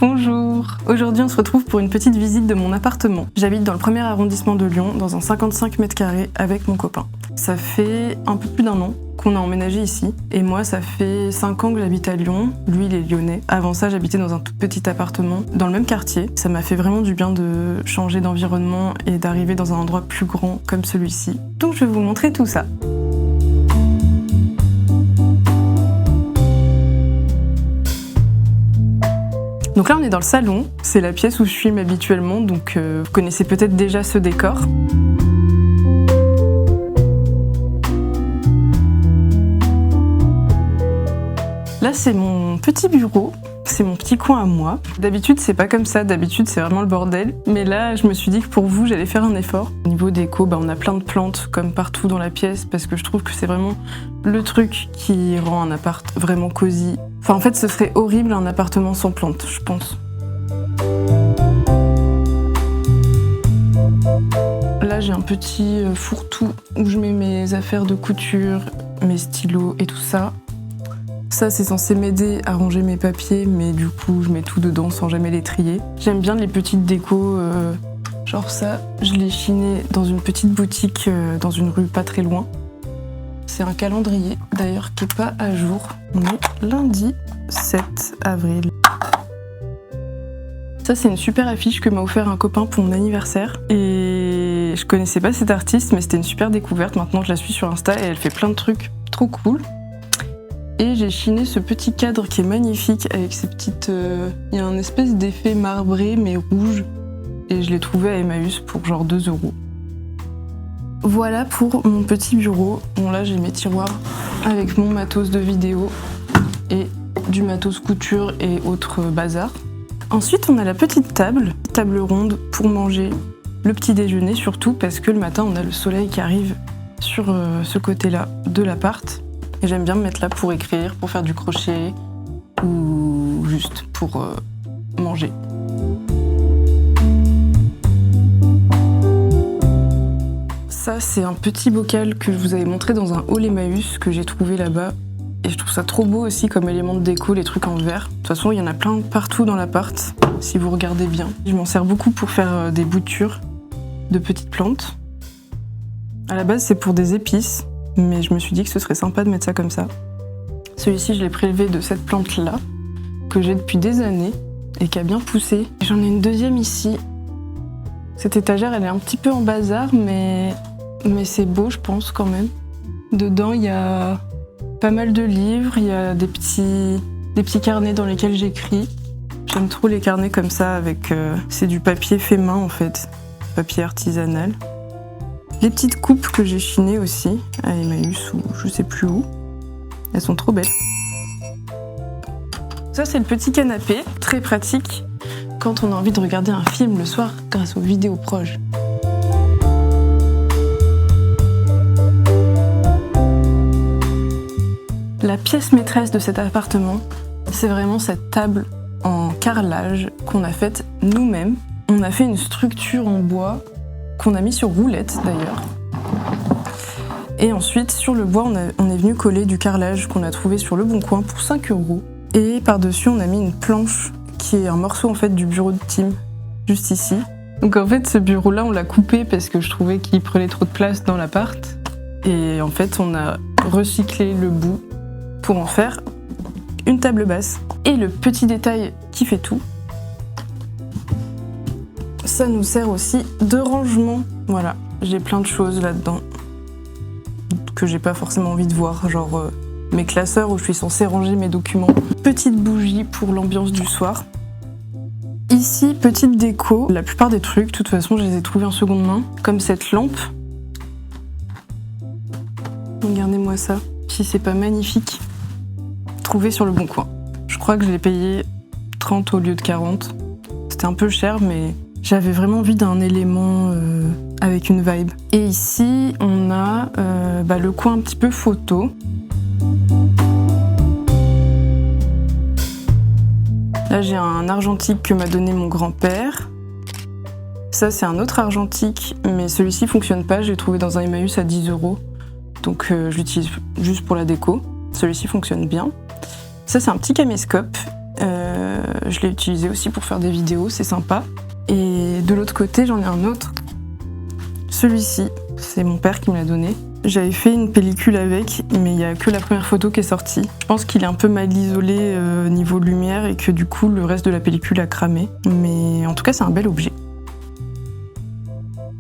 Bonjour! Aujourd'hui on se retrouve pour une petite visite de mon appartement. J'habite dans le 1er arrondissement de Lyon, dans un 55 mètres carrés avec mon copain. Ça fait un peu plus d'1 an qu'on a emménagé ici. Et moi ça fait 5 ans que j'habite à Lyon, lui il est lyonnais. Avant ça j'habitais dans un tout petit appartement dans le même quartier. Ça m'a fait vraiment du bien de changer d'environnement et d'arriver dans un endroit plus grand comme celui-ci. Donc je vais vous montrer tout ça. Donc là on est dans le salon, c'est la pièce où je filme habituellement, donc vous connaissez peut-être déjà ce décor. Là c'est mon petit bureau, c'est mon petit coin à moi. D'habitude c'est pas comme ça, d'habitude c'est vraiment le bordel. Mais là je me suis dit que pour vous j'allais faire un effort. Au niveau déco, on a plein de plantes comme partout dans la pièce parce que je trouve que c'est vraiment le truc qui rend un appart vraiment cosy. Enfin en fait ce serait horrible un appartement sans plantes, je pense. Là j'ai un petit fourre-tout où je mets mes affaires de couture, mes stylos et tout ça. Ça c'est censé m'aider à ranger mes papiers, mais du coup je mets tout dedans sans jamais les trier. J'aime bien les petites décos, genre ça, je l'ai chiné dans une petite boutique dans une rue pas très loin. C'est un calendrier d'ailleurs qui est pas à jour. On est lundi 7 avril. Ça c'est une super affiche que m'a offert un copain pour mon anniversaire. Et je connaissais pas cet artiste mais c'était une super découverte. Maintenant je la suis sur Insta et elle fait plein de trucs trop cool. Et j'ai chiné ce petit cadre qui est magnifique avec ces petites... Il y a un espèce d'effet marbré mais rouge. Et je l'ai trouvé à Emmaüs pour genre 2 €. Voilà pour mon petit bureau. Bon là j'ai mes tiroirs avec mon matos de vidéo et du matos couture et autres bazar. Ensuite on a la petite table ronde pour manger le petit déjeuner surtout parce que le matin on a le soleil qui arrive sur ce côté-là de l'appart. Et j'aime bien me mettre là pour écrire, pour faire du crochet ou juste pour manger. Ça, c'est un petit bocal que je vous avais montré dans un haul Emmaüs que j'ai trouvé là-bas. Et je trouve ça trop beau aussi comme élément de déco, les trucs en verre. De toute façon, il y en a plein partout dans l'appart, si vous regardez bien. Je m'en sers beaucoup pour faire des boutures de petites plantes. À la base, c'est pour des épices, mais je me suis dit que ce serait sympa de mettre ça comme ça. Celui-ci, je l'ai prélevé de cette plante-là, que j'ai depuis des années et qui a bien poussé. J'en ai une deuxième ici. Cette étagère, elle est un petit peu en bazar, mais c'est beau, je pense, quand même. Dedans, il y a pas mal de livres, il y a des petits carnets dans lesquels j'écris. J'aime trop les carnets comme ça, avec... c'est du papier fait main, en fait. Papier artisanal. Les petites coupes que j'ai chinées aussi, à Emmaüs ou je sais plus où. Elles sont trop belles. Ça, c'est le petit canapé, très pratique quand on a envie de regarder un film le soir grâce aux vidéos proches. La pièce maîtresse de cet appartement, c'est vraiment cette table en carrelage qu'on a faite nous-mêmes. On a fait une structure en bois qu'on a mis sur roulette d'ailleurs. Et ensuite, sur le bois, on est venu coller du carrelage qu'on a trouvé sur Le Bon Coin pour 5 €. Et par-dessus, on a mis une planche qui est un morceau en fait du bureau de Tim, juste ici. Donc en fait, ce bureau-là, on l'a coupé parce que je trouvais qu'il prenait trop de place dans l'appart. Et en fait, on a recyclé le bout pour en faire une table basse. Et le petit détail qui fait tout, ça nous sert aussi de rangement. Voilà, j'ai plein de choses là-dedans que j'ai pas forcément envie de voir, genre mes classeurs où je suis censée ranger mes documents. Petite bougie pour l'ambiance du soir. Ici, petite déco. La plupart des trucs, de toute façon, je les ai trouvés en seconde main, comme cette lampe. Regardez-moi ça, si c'est pas magnifique. Trouvé sur Le Bon Coin. Je crois que je l'ai payé 30 au lieu de 40. C'était un peu cher, mais j'avais vraiment envie d'un élément avec une vibe. Et ici, on a le coin un petit peu photo. Là, j'ai un argentique que m'a donné mon grand-père. Ça, c'est un autre argentique, mais celui-ci fonctionne pas. Je l'ai trouvé dans un Emmaüs à 10 €. Donc, je l'utilise juste pour la déco. Celui-ci fonctionne bien. Ça, c'est un petit caméscope Je l'ai utilisé aussi pour faire des vidéos, c'est sympa. Et de l'autre côté, j'en ai un autre. Celui-ci, c'est mon père qui me l'a donné. J'avais fait une pellicule avec, mais il n'y a que la première photo qui est sortie. Je pense qu'il est un peu mal isolé niveau lumière et que du coup, le reste de la pellicule a cramé. Mais en tout cas, c'est un bel objet.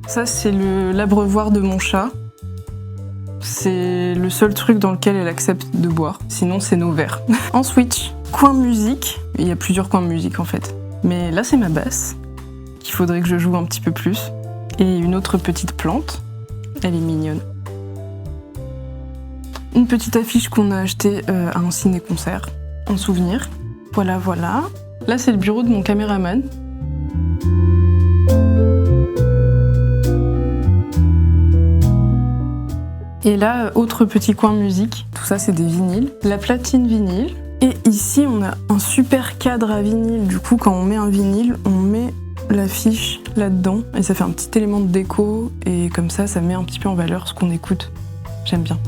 Ça, c'est l'abreuvoir de mon chat. C'est le seul truc dans lequel elle accepte de boire. Sinon, c'est nos verres. En switch, coin musique. Il y a plusieurs coins de musique en fait. Mais là, c'est ma basse, qu'il faudrait que je joue un petit peu plus. Et une autre petite plante. Elle est mignonne. Une petite affiche qu'on a achetée à un ciné-concert, en souvenir. Voilà, voilà. Là, c'est le bureau de mon caméraman. Et là, autre petit coin musique. Tout ça, c'est des vinyles. La platine vinyle. Et ici, on a un super cadre à vinyle. Du coup, quand on met un vinyle, on met l'affiche là-dedans. Et ça fait un petit élément de déco. Et comme ça met un petit peu en valeur ce qu'on écoute. J'aime bien.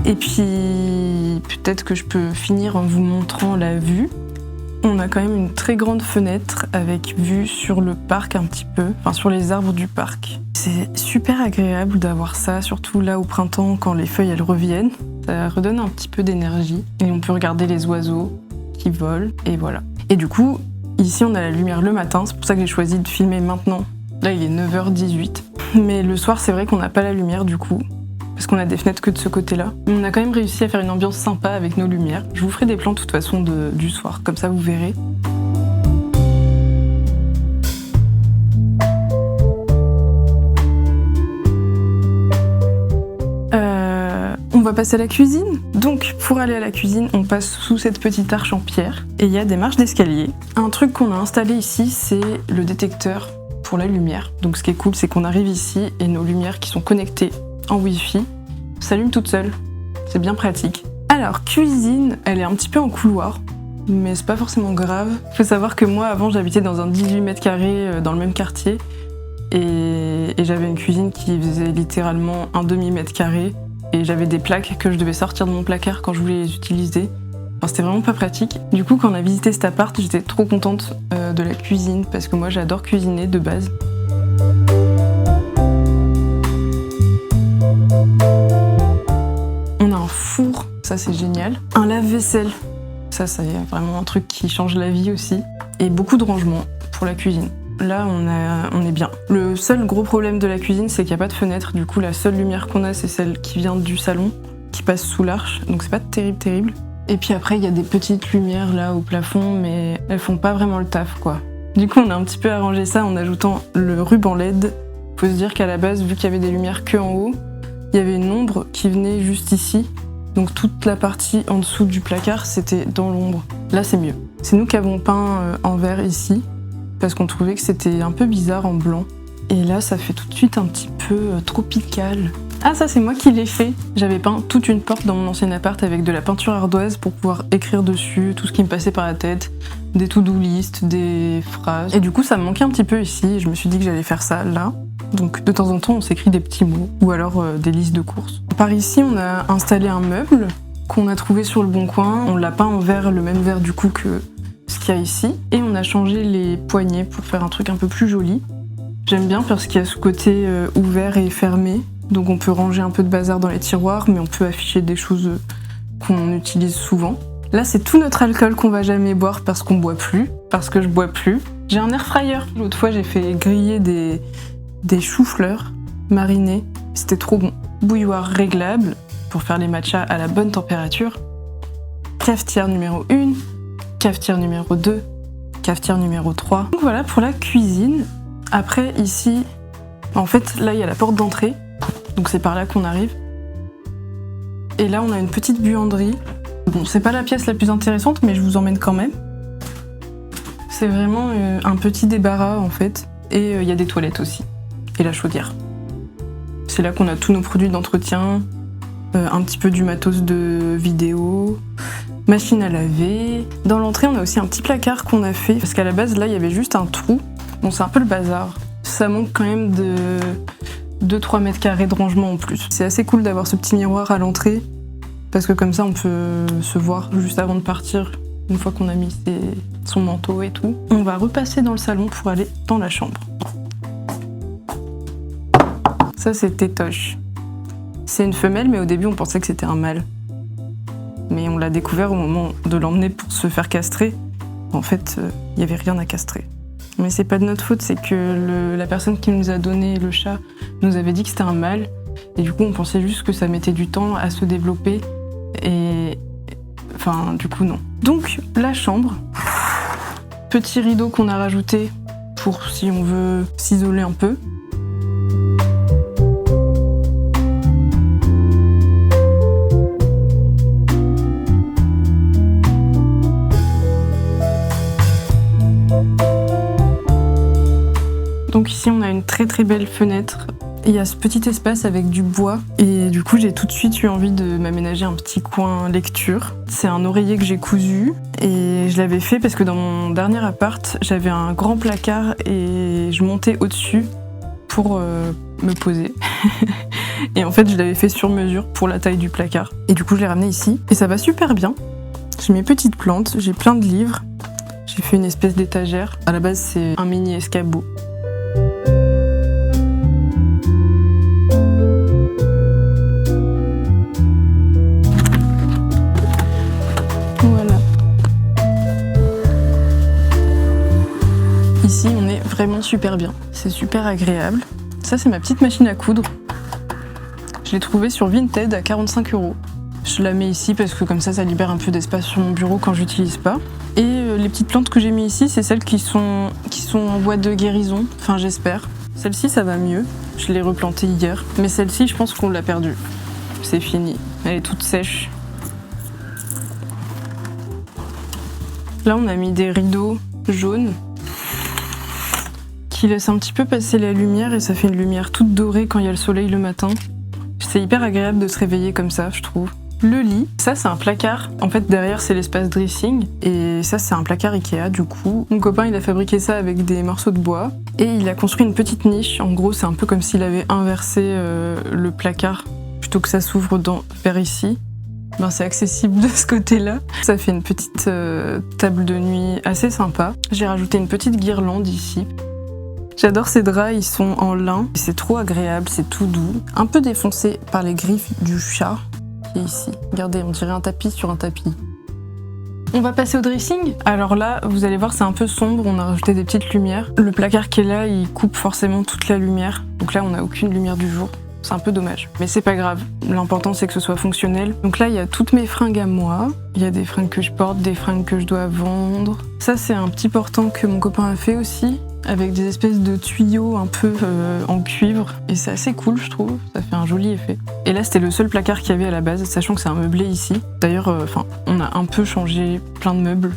Et puis, peut-être que je peux finir en vous montrant la vue. On a quand même une très grande fenêtre avec vue sur le parc un petit peu, enfin sur les arbres du parc. C'est super agréable d'avoir ça, surtout là au printemps quand les feuilles elles reviennent. Ça redonne un petit peu d'énergie et on peut regarder les oiseaux qui volent et voilà. Et du coup, ici on a la lumière le matin, c'est pour ça que j'ai choisi de filmer maintenant. Là il est 9h18, mais le soir c'est vrai qu'on n'a pas la lumière du coup. Parce qu'on a des fenêtres que de ce côté-là. Mais on a quand même réussi à faire une ambiance sympa avec nos lumières. Je vous ferai des plans de toute façon du soir, comme ça vous verrez. On va passer à la cuisine. Donc pour aller à la cuisine, on passe sous cette petite arche en pierre et il y a des marches d'escalier. Un truc qu'on a installé ici, c'est le détecteur pour la lumière. Donc ce qui est cool, c'est qu'on arrive ici et nos lumières qui sont connectées en Wi-Fi s'allument toutes seules. C'est bien pratique. Alors, cuisine, elle est un petit peu en couloir, mais c'est pas forcément grave. Faut savoir que moi, avant, j'habitais dans un 18 mètres carrés dans le même quartier et j'avais une cuisine qui faisait littéralement un demi-mètre carré et j'avais des plaques que je devais sortir de mon placard quand je voulais les utiliser. Enfin, c'était vraiment pas pratique. Du coup, quand on a visité cet appart, j'étais trop contente de la cuisine parce que moi, j'adore cuisiner de base. On a un four, ça c'est génial. Un lave-vaisselle, ça c'est vraiment un truc qui change la vie aussi. Et beaucoup de rangements pour la cuisine. Là on est bien. Le seul gros problème de la cuisine c'est qu'il n'y a pas de fenêtre. Du coup la seule lumière qu'on a c'est celle qui vient du salon, qui passe sous l'arche. Donc c'est pas terrible. Et puis après il y a des petites lumières là au plafond mais elles font pas vraiment le taf quoi. Du coup on a un petit peu arrangé ça en ajoutant le ruban LED. Faut se dire qu'à la base vu qu'il y avait des lumières que en haut, il y avait une ombre qui venait juste ici, donc toute la partie en dessous du placard c'était dans l'ombre. Là c'est mieux. C'est nous qui avons peint en vert ici, parce qu'on trouvait que c'était un peu bizarre en blanc. Et là ça fait tout de suite un petit peu tropical. Ah ça c'est moi qui l'ai fait. J'avais peint toute une porte dans mon ancien appart avec de la peinture ardoise pour pouvoir écrire dessus tout ce qui me passait par la tête, des to-do list, des phrases. Et du coup ça me manquait un petit peu ici, je me suis dit que j'allais faire ça là. Donc de temps en temps on s'écrit des petits mots ou alors des listes de courses. Par ici on a installé un meuble qu'on a trouvé sur le Bon Coin. On l'a peint en vert, le même vert du coup que ce qu'il y a ici. Et on a changé les poignées pour faire un truc un peu plus joli. J'aime bien parce qu'il y a ce côté ouvert et fermé. Donc on peut ranger un peu de bazar dans les tiroirs mais on peut afficher des choses qu'on utilise souvent. Là c'est tout notre alcool qu'on va jamais boire parce qu'on boit plus, parce que je bois plus. J'ai un air fryer. L'autre fois j'ai fait griller des choux-fleurs marinés, c'était trop bon. Bouilloire réglable pour faire les matchas à la bonne température. Cafetière numéro 1, cafetière numéro 2, cafetière numéro 3. Donc voilà pour la cuisine. Après ici, en fait là il y a la porte d'entrée, donc c'est par là qu'on arrive. Et là on a une petite buanderie. Bon c'est pas la pièce la plus intéressante mais je vous emmène quand même. C'est vraiment un petit débarras en fait. Et il y a des toilettes aussi. Et la chaudière. C'est là qu'on a tous nos produits d'entretien, un petit peu du matos de vidéo, machine à laver. Dans l'entrée, on a aussi un petit placard qu'on a fait, parce qu'à la base, là, il y avait juste un trou. Bon, c'est un peu le bazar. Ça manque quand même de 2-3 mètres carrés de rangement en plus. C'est assez cool d'avoir ce petit miroir à l'entrée, parce que comme ça on peut se voir juste avant de partir, une fois qu'on a mis son manteau et tout. On va repasser dans le salon pour aller dans la chambre. Ça c'est Tétoche. C'est une femelle, mais au début on pensait que c'était un mâle. Mais on l'a découvert au moment de l'emmener pour se faire castrer. En fait, il n'y avait rien à castrer. Mais c'est pas de notre faute, c'est que la personne qui nous a donné le chat nous avait dit que c'était un mâle. Et du coup, on pensait juste que ça mettait du temps à se développer. Et enfin, du coup, non. Donc, la chambre. Petit rideau qu'on a rajouté pour si on veut s'isoler un peu. Donc ici on a une très très belle fenêtre. Il y a ce petit espace avec du bois et du coup j'ai tout de suite eu envie de m'aménager un petit coin lecture. C'est un oreiller que j'ai cousu et je l'avais fait parce que dans mon dernier appart j'avais un grand placard et je montais au-dessus pour me poser. Et en fait je l'avais fait sur mesure pour la taille du placard. Et du coup je l'ai ramené ici et ça va super bien. J'ai mes petites plantes, j'ai plein de livres. J'ai fait une espèce d'étagère. À la base c'est un mini escabeau. Voilà. Ici, on est vraiment super bien. C'est super agréable. Ça, c'est ma petite machine à coudre. Je l'ai trouvée sur Vinted à 45 €. Je la mets ici parce que comme ça libère un peu d'espace sur mon bureau quand j'utilise pas. Et les petites plantes que j'ai mis ici, c'est celles qui sont en voie de guérison. Enfin, j'espère. Celle-ci, ça va mieux. Je l'ai replantée hier. Mais celle-ci, je pense qu'on l'a perdue. C'est fini. Elle est toute sèche. Là, on a mis des rideaux jaunes qui laissent un petit peu passer la lumière et ça fait une lumière toute dorée quand il y a le soleil le matin. C'est hyper agréable de se réveiller comme ça, je trouve. Le lit, ça c'est un placard. En fait, derrière c'est l'espace dressing et ça c'est un placard Ikea du coup. Mon copain il a fabriqué ça avec des morceaux de bois et il a construit une petite niche. En gros, c'est un peu comme s'il avait inversé le placard plutôt que ça s'ouvre vers ici. Ben, c'est accessible de ce côté-là. Ça fait une petite table de nuit assez sympa. J'ai rajouté une petite guirlande ici. J'adore ces draps, ils sont en lin. C'est trop agréable, c'est tout doux. Un peu défoncé par les griffes du chat qui est ici. Regardez, on dirait un tapis sur un tapis. On va passer au dressing. Alors là, vous allez voir, c'est un peu sombre, on a rajouté des petites lumières. Le placard qui est là, il coupe forcément toute la lumière. Donc là, on n'a aucune lumière du jour. C'est un peu dommage, mais c'est pas grave. L'important c'est que ce soit fonctionnel. Donc là il y a toutes mes fringues à moi. Il y a des fringues que je porte, des fringues que je dois vendre. Ça c'est un petit portant que mon copain a fait aussi, avec des espèces de tuyaux un peu en cuivre. Et c'est assez cool je trouve, ça fait un joli effet. Et là c'était le seul placard qu'il y avait à la base, sachant que c'est un meublé ici. D'ailleurs, on a un peu changé plein de meubles.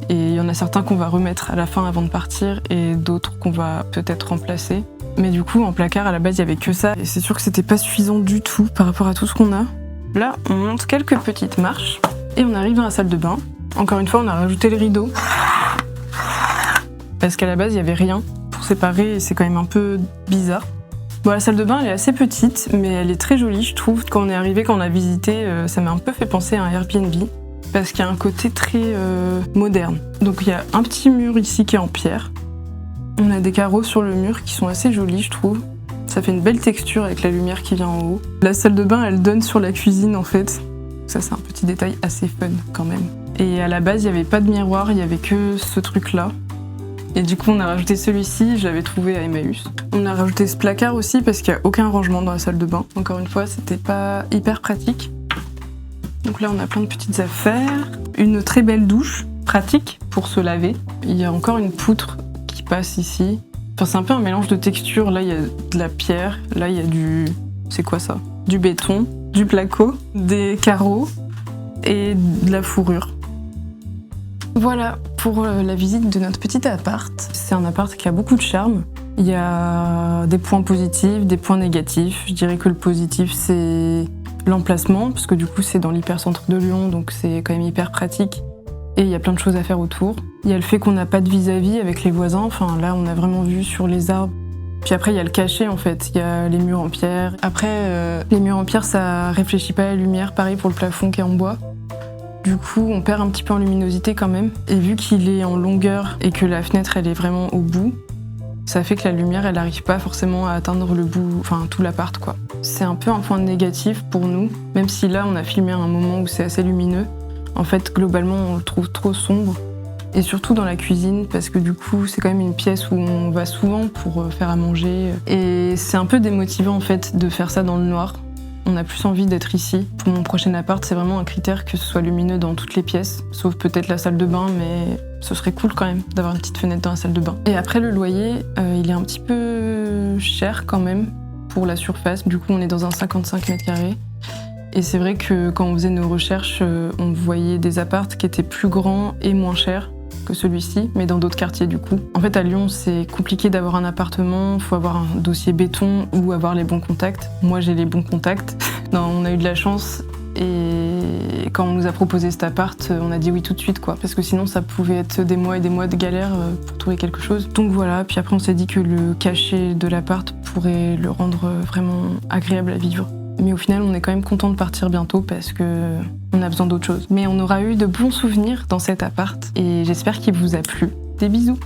Et il y en a certains qu'on va remettre à la fin avant de partir et d'autres qu'on va peut-être remplacer. Mais du coup, en placard, à la base, il y avait que ça. Et c'est sûr que c'était pas suffisant du tout par rapport à tout ce qu'on a. Là, on monte quelques petites marches et on arrive dans la salle de bain. Encore une fois, on a rajouté les rideaux. Parce qu'à la base, il y avait rien pour séparer et c'est quand même un peu bizarre. Bon, la salle de bain, elle est assez petite, mais elle est très jolie, je trouve. Quand on est arrivé, quand on a visité, ça m'a un peu fait penser à un Airbnb. Parce qu'il y a un côté très moderne. Donc il y a un petit mur ici qui est en pierre. On a des carreaux sur le mur qui sont assez jolis, je trouve. Ça fait une belle texture avec la lumière qui vient en haut. La salle de bain, elle donne sur la cuisine en fait. Ça, c'est un petit détail assez fun quand même. Et à la base, il n'y avait pas de miroir, il n'y avait que ce truc-là. Et du coup, on a rajouté celui-ci, je l'avais trouvé à Emmaüs. On a rajouté ce placard aussi parce qu'il n'y a aucun rangement dans la salle de bain. Encore une fois, c'était pas hyper pratique. Donc là, on a plein de petites affaires. Une très belle douche, pratique pour se laver. Il y a encore une poutre qui passe ici. Enfin, c'est un peu un mélange de textures. Là, il y a de la pierre. Là, il y a du... C'est quoi ça? Du béton, du placo, des carreaux et de la fourrure. Voilà pour la visite de notre petit appart. C'est un appart qui a beaucoup de charme. Il y a des points positifs, des points négatifs. Je dirais que le positif, c'est l'emplacement, parce que du coup, c'est dans l'hypercentre de Lyon, donc c'est quand même hyper pratique. Et il y a plein de choses à faire autour. Il y a le fait qu'on n'a pas de vis-à-vis avec les voisins. Enfin, là, on a vraiment vu sur les arbres Puis après, il y a le cachet en fait, il y a les murs en pierre. Après, les murs en pierre, ça réfléchit pas la lumière, pareil pour le plafond qui est en bois. Du coup, on perd un petit peu en luminosité quand même. Et vu qu'il est en longueur et que la fenêtre, elle est vraiment au bout, ça fait que la lumière, elle n'arrive pas forcément à atteindre le bout, enfin tout l'appart quoi. C'est un peu un point négatif pour nous, même si là, on a filmé à un moment où c'est assez lumineux. En fait, globalement, on le trouve trop sombre. Et surtout dans la cuisine, parce que du coup, c'est quand même une pièce où on va souvent pour faire à manger. Et c'est un peu démotivant en fait de faire ça dans le noir. On a plus envie d'être ici. Pour mon prochain appart, c'est vraiment un critère que ce soit lumineux dans toutes les pièces, sauf peut-être la salle de bain, mais ce serait cool quand même d'avoir une petite fenêtre dans la salle de bain. Et après, le loyer, il est un petit peu cher quand même pour la surface. Du coup, on est dans un 55 mètres carrés. Et c'est vrai que quand on faisait nos recherches, on voyait des apparts qui étaient plus grands et moins chers que celui-ci, mais dans d'autres quartiers du coup. En fait, à Lyon, c'est compliqué d'avoir un appartement, il faut avoir un dossier béton ou avoir les bons contacts. Moi, j'ai les bons contacts. Non, on a eu de la chance et quand on nous a proposé cet appart, on a dit oui tout de suite quoi, parce que sinon ça pouvait être des mois et des mois de galère pour trouver quelque chose. Donc voilà, puis après on s'est dit que le cachet de l'appart pourrait le rendre vraiment agréable à vivre. Mais au final, on est quand même content de partir bientôt parce que on a besoin d'autre chose. Mais on aura eu de bons souvenirs dans cet appart et j'espère qu'il vous a plu. Des bisous!